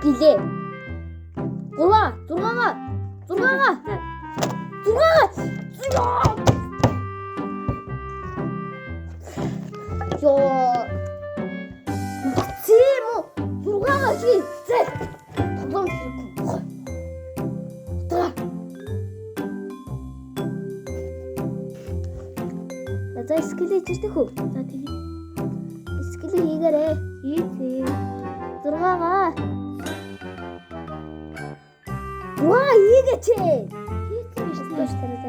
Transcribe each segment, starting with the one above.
гэлээ. 6-6-гаа. Ёо. Зэмо 6-гаа ший. Зэ. Тоглоом хийхгүй. Таа. За скелет хийдэг хөө. За тэгээ. Скелет хийгээрэй. Хийцээ. 6-гаа. Ваа, ийгээч. Хийцээ биш тааш тараад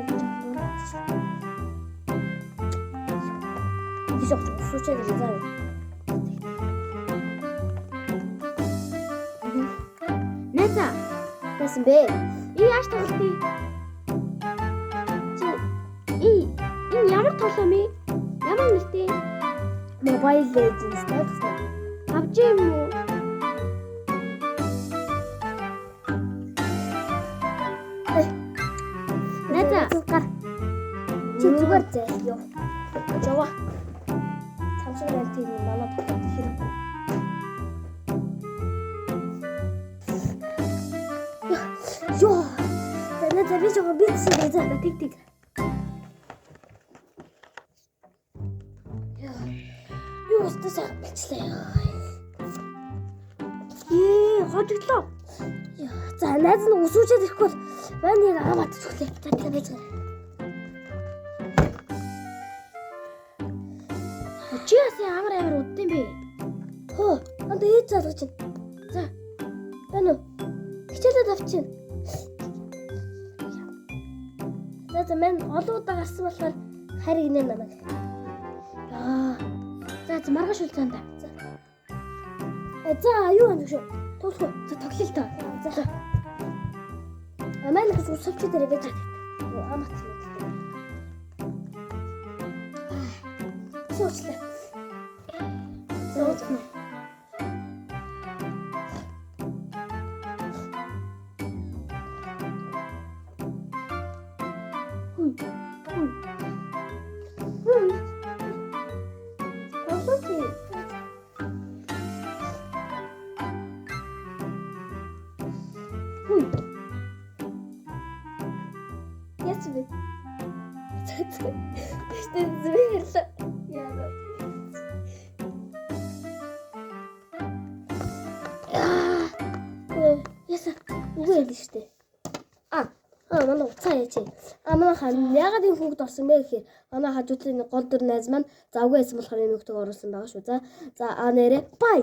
Бисок сучаа гэж заа. Нэца. Тэсэн бэ. Яаж тоглоё? Энэ ямар тоглоом ээ? Ямар нэртэй? Mobile Legends гэсэн. PUBG юм уу? Нэца. Чи зүгээр зайлё. Жава. Самсаг тийм манай тоглох хэрэгтэй. Ёо. Тэнд би жоо бицээ заа тэг. Юу стасаа бичлээ. Хожиглоо. За найз нь усуучаад ирэхгүй бол байна яг аваад чүглээ. За тэгээ байж гэр. Чи яасан амар удсан бэ? Хөө, анд ээж залгаж байна. За. Байна уу? Хичээлээ авчин. За мен олон удаа гарсан болохоор хариг нэ намайг. За маргааш үлцаанда. За юу юм шүү. Тоглох. За тоглоё л та. За. Аман гэж усавч дээр байж байгаа. Амат юм. Суучлаа. Суучлаа. Яц би. Işte zübeyirle. Яса үгүй л штэ. Манай уцаа яач. Манайхаа ягаад энэ хүүхд орсон бэ гэхээр манай хажуудлын гол дүр найз маань завгүй байсан болохоор энэ хүүхдийг оруулсан байгаа шүү. За нэрээ бай.